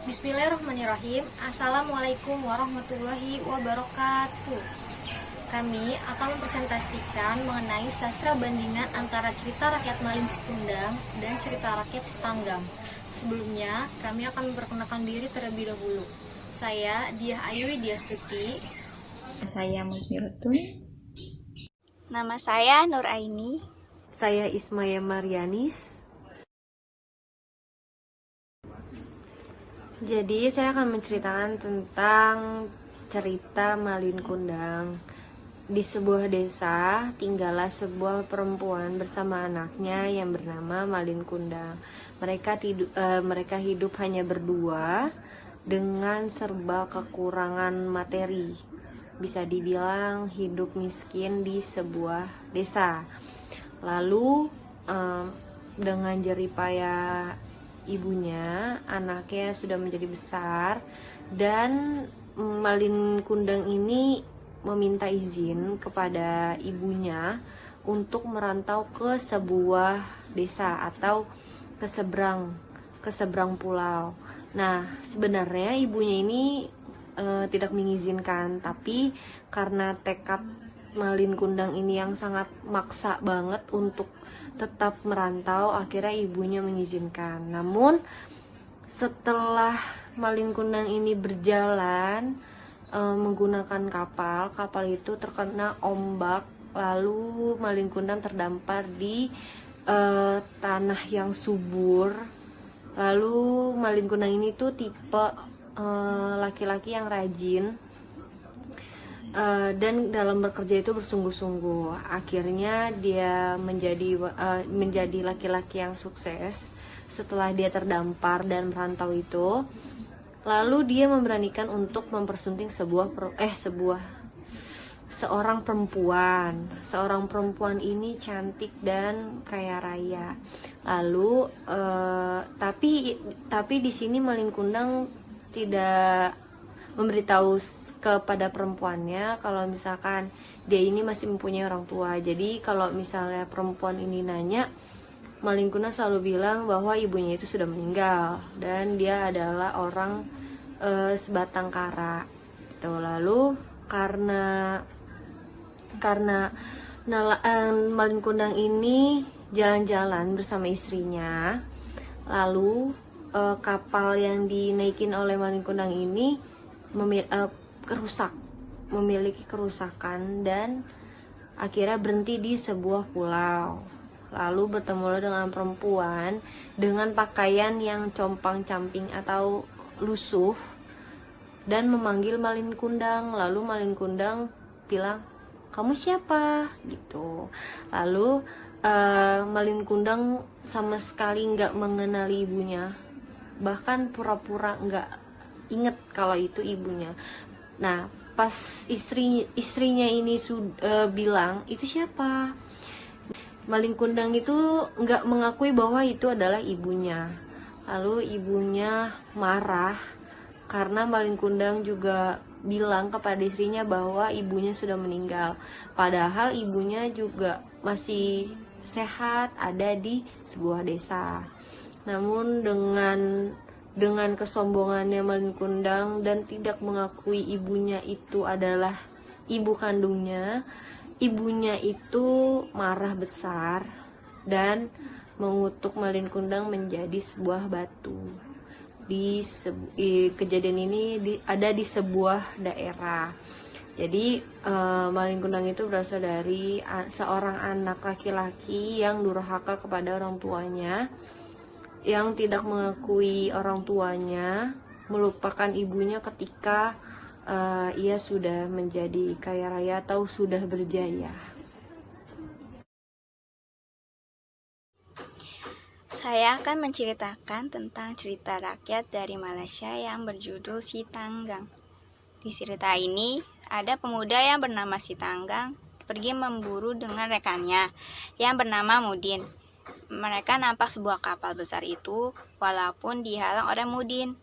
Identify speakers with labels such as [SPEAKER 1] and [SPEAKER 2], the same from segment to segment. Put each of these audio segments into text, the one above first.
[SPEAKER 1] Bismillahirrahmanirrahim. Assalamualaikum warahmatullahi wabarakatuh. Kami akan mempresentasikan mengenai sastra bandingan antara cerita rakyat Malin Sikundang dan cerita rakyat Sitanggang. Sebelumnya, kami akan memperkenalkan diri terlebih dahulu. Saya Diah Ayu Widiastuti.
[SPEAKER 2] Saya Musmirutun.
[SPEAKER 3] Nama saya Nur Aini.
[SPEAKER 4] Saya Ismaya Marianis. Jadi saya akan menceritakan tentang cerita Malin Kundang. Di sebuah desa tinggallah sebuah perempuan bersama anaknya yang bernama Malin Kundang. Mereka hidup hanya berdua dengan serba kekurangan materi. Bisa dibilang hidup miskin di sebuah desa. Lalu dengan jeripaya ibunya, anaknya sudah menjadi besar dan Malin Kundang ini meminta izin kepada ibunya untuk merantau ke sebuah desa atau ke seberang pulau. Nah, sebenarnya ibunya ini tidak mengizinkan, tapi karena tekad Malin Kundang ini yang sangat maksa banget untuk tetap merantau, akhirnya ibunya mengizinkan. Namun setelah Malin Kundang ini berjalan menggunakan kapal itu terkena ombak, lalu Malin Kundang terdampar di tanah yang subur. Lalu Malin Kundang ini tuh tipe laki-laki yang rajin dan dalam bekerja itu bersungguh-sungguh. Akhirnya dia menjadi laki-laki yang sukses setelah dia terdampar dan merantau itu. Lalu dia memberanikan untuk mempersunting seorang perempuan. Seorang perempuan ini cantik dan kaya raya. Lalu tapi di sini Malin Kundang tidak memberitahu kepada perempuannya kalau misalkan dia ini masih mempunyai orang tua. Jadi kalau misalnya perempuan ini nanya, Malin Kundang selalu bilang bahwa ibunya itu sudah meninggal dan dia adalah orang sebatang kara. Gitu. Lalu karena Malin Kundang ini jalan-jalan bersama istrinya, lalu kapal yang dinaikin oleh Malin Kundang ini memiliki kerusakan dan akhirnya berhenti di sebuah pulau. Lalu bertemu dengan perempuan dengan pakaian yang compang-camping atau lusuh dan memanggil Malin Kundang. Lalu Malin Kundang bilang, "Kamu siapa?" gitu. Lalu Malin Kundang sama sekali nggak mengenali ibunya, bahkan pura-pura nggak inget kalau itu ibunya. Nah, pas istrinya ini bilang, "Itu siapa?" Malin Kundang itu nggak mengakui bahwa itu adalah ibunya. Lalu ibunya marah karena Malin Kundang juga bilang kepada istrinya bahwa ibunya sudah meninggal. Padahal ibunya juga masih sehat, ada di sebuah desa. Namun dengan kesombongannya Malin Kundang dan tidak mengakui ibunya itu adalah ibu kandungnya, ibunya itu marah besar dan mengutuk Malin Kundang menjadi sebuah batu. Kejadian ini ada di sebuah daerah. Jadi Malin Kundang itu berasal dari seorang anak laki-laki yang durhaka kepada orang tuanya, yang tidak mengakui orang tuanya, melupakan ibunya ketika ia sudah menjadi kaya raya atau sudah berjaya.
[SPEAKER 3] Saya akan menceritakan tentang cerita rakyat dari Malaysia yang berjudul Sitanggang. Di cerita ini, ada pemuda yang bernama Sitanggang pergi memburu dengan rekannya yang bernama Mudin. Mereka nampak sebuah kapal besar itu, walaupun dihalang oleh Mudin.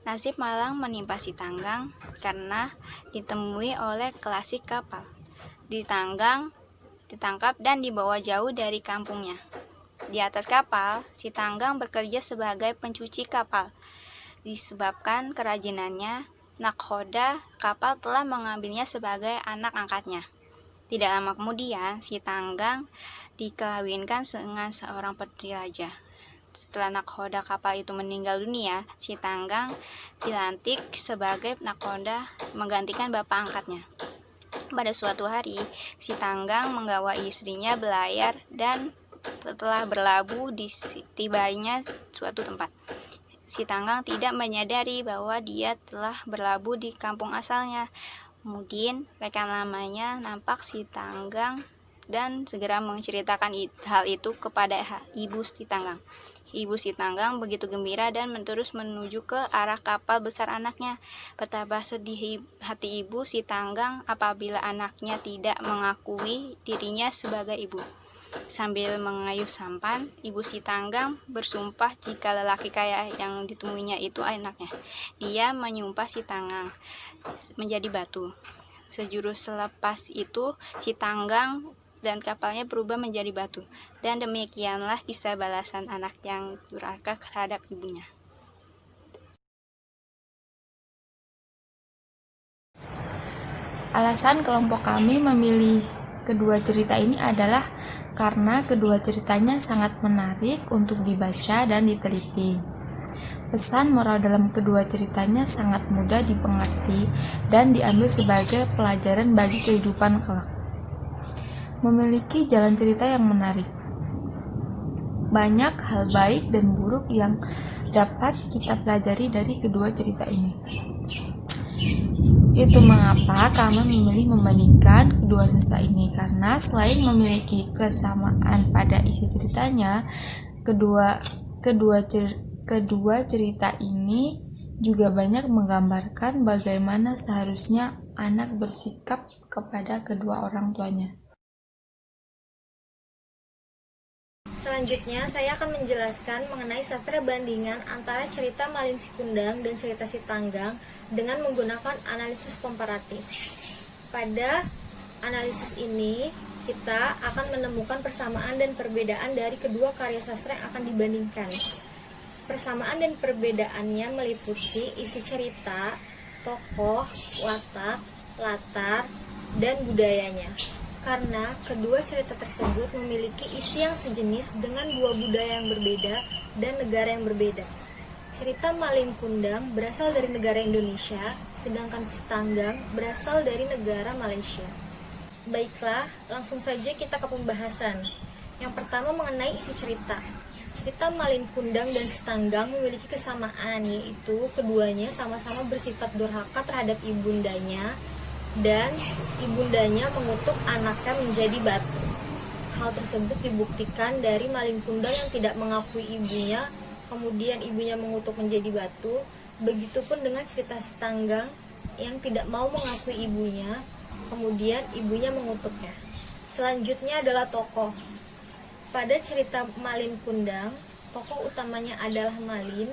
[SPEAKER 3] Nasib malang menimpa Sitanggang karena ditemui oleh klasik kapal. Ditanggang, ditangkap dan dibawa jauh dari kampungnya. Di atas kapal, Sitanggang bekerja sebagai pencuci kapal. Disebabkan kerajinannya, nakhoda kapal telah mengambilnya sebagai anak angkatnya. Tidak lama kemudian, si Tanggang dikawinkan dengan seorang putri raja. Setelah nakhoda kapal itu meninggal dunia, si Tanggang dilantik sebagai nakhoda menggantikan bapak angkatnya. Pada suatu hari, si Tanggang menggawa istrinya belayar dan setelah berlabuh tibanya suatu tempat. Si Tanggang tidak menyadari bahwa dia telah berlabuh di kampung asalnya. Kemudian rekan lamanya nampak si Tanggang dan segera menceritakan hal itu kepada ibu si Tanggang. Ibu si Tanggang begitu gembira dan terus menuju ke arah kapal besar anaknya. Betapa sedih hati ibu si Tanggang apabila anaknya tidak mengakui dirinya sebagai ibu. Sambil mengayuh sampan, ibu si Tanggang bersumpah jika lelaki kaya yang ditemuinya itu anaknya. Dia menyumpah si Tanggang menjadi batu. Sejurus selepas itu, si Tanggang dan kapalnya berubah menjadi batu. Dan demikianlah kisah balasan anak yang durhaka terhadap ibunya.
[SPEAKER 2] Alasan kelompok kami memilih kedua cerita ini adalah karena kedua ceritanya sangat menarik untuk dibaca dan diteliti. Pesan moral dalam kedua ceritanya sangat mudah dipengerti dan diambil sebagai pelajaran bagi kehidupan kelak. Memiliki jalan cerita yang menarik. Banyak hal baik dan buruk yang dapat kita pelajari dari kedua cerita ini. Itu mengapa kami memilih membandingkan kedua sastra ini, karena selain memiliki kesamaan pada isi ceritanya, kedua cerita ini juga banyak menggambarkan bagaimana seharusnya anak bersikap kepada kedua orang tuanya.
[SPEAKER 1] Selanjutnya, saya akan menjelaskan mengenai sastra bandingan antara cerita Malin Sikundang dan cerita Si Tanggang dengan menggunakan analisis komparatif. Pada analisis ini, kita akan menemukan persamaan dan perbedaan dari kedua karya sastra yang akan dibandingkan. Persamaan dan perbedaannya meliputi isi cerita, tokoh, watak, latar, dan budayanya. Karena kedua cerita tersebut memiliki isi yang sejenis dengan dua budaya yang berbeda dan negara yang berbeda. Cerita Malin Kundang berasal dari negara Indonesia, sedangkan Si Tanggang berasal dari negara Malaysia. Baiklah, langsung saja kita ke pembahasan. Yang pertama mengenai isi cerita. Cerita Malin Kundang dan Si Tanggang memiliki kesamaan, yaitu keduanya sama-sama bersifat durhaka terhadap ibundanya, dan ibundanya mengutuk anaknya menjadi batu. Hal tersebut dibuktikan dari Malin Kundang yang tidak mengakui ibunya, kemudian ibunya mengutuk menjadi batu. Begitupun dengan cerita Si Tanggang yang tidak mau mengakui ibunya, kemudian ibunya mengutuknya. Selanjutnya adalah tokoh. Pada cerita Malin Kundang, tokoh utamanya adalah Malin,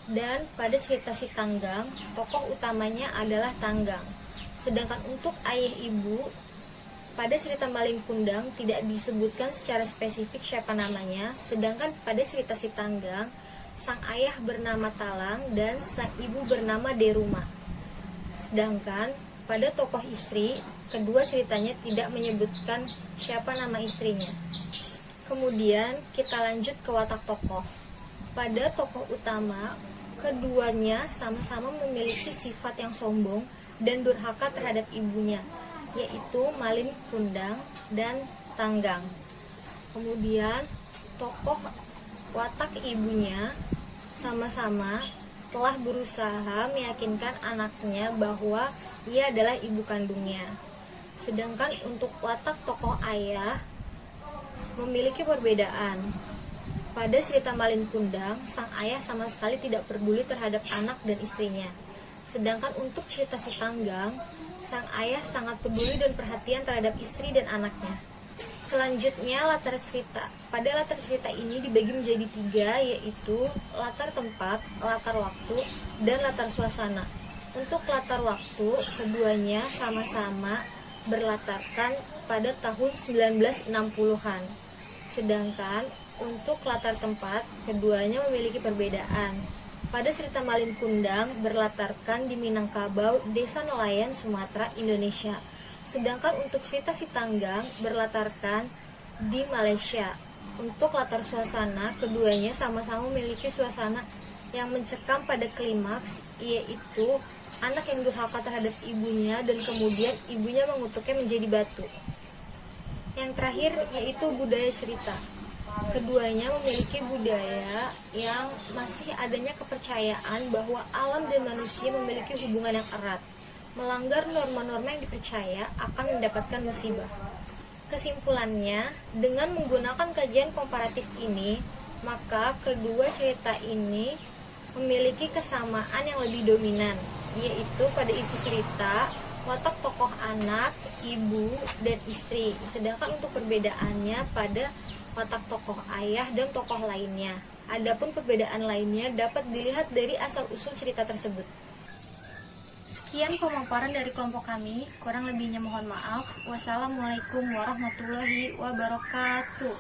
[SPEAKER 1] dan pada cerita Si Tanggang, tokoh utamanya adalah Tanggang. Sedangkan untuk ayah ibu, pada cerita Malin Kundang tidak disebutkan secara spesifik siapa namanya, sedangkan pada cerita Si Tanggang, sang ayah bernama Talang dan sang ibu bernama Deruma. Sedangkan pada tokoh istri, kedua ceritanya tidak menyebutkan siapa nama istrinya. Kemudian kita lanjut ke watak tokoh. Pada tokoh utama, keduanya sama-sama memiliki sifat yang sombong dan durhaka terhadap ibunya, yaitu Malin Kundang dan Tanggang. Kemudian tokoh watak ibunya sama-sama telah berusaha meyakinkan anaknya bahwa ia adalah ibu kandungnya. Sedangkan untuk watak tokoh ayah memiliki perbedaan. Pada cerita Malin Kundang, sang ayah sama sekali tidak peduli terhadap anak dan istrinya. Sedangkan untuk cerita Si Tanggang, sang ayah sangat peduli dan perhatian terhadap istri dan anaknya. Selanjutnya latar cerita. Pada latar cerita ini dibagi menjadi 3, yaitu latar tempat, latar waktu, dan latar suasana. Untuk latar waktu, keduanya sama-sama berlatarkan pada tahun 1960-an. Sedangkan untuk latar tempat, keduanya memiliki perbedaan. Pada cerita Malin Kundang berlatarkan di Minangkabau, Desa Nelayan, Sumatera, Indonesia. Sedangkan untuk cerita Si Tanggang berlatarkan di Malaysia. Untuk latar suasana, keduanya sama-sama memiliki suasana yang mencekam pada klimaks, yaitu anak yang durhaka terhadap ibunya dan kemudian ibunya mengutuknya menjadi batu. Yang terakhir yaitu budaya cerita. Keduanya memiliki budaya yang masih adanya kepercayaan bahwa alam dan manusia memiliki hubungan yang erat. Melanggar norma-norma yang dipercaya akan mendapatkan musibah. Kesimpulannya, dengan menggunakan kajian komparatif ini, maka kedua cerita ini memiliki kesamaan yang lebih dominan, yaitu pada isi cerita, watak tokoh anak, ibu, dan istri. Sedangkan untuk perbedaannya pada watak tokoh ayah dan tokoh lainnya. Adapun perbedaan lainnya dapat dilihat dari asal-usul cerita tersebut. Sekian pemaparan dari kelompok kami, kurang lebihnya mohon maaf. Wassalamualaikum warahmatullahi wabarakatuh.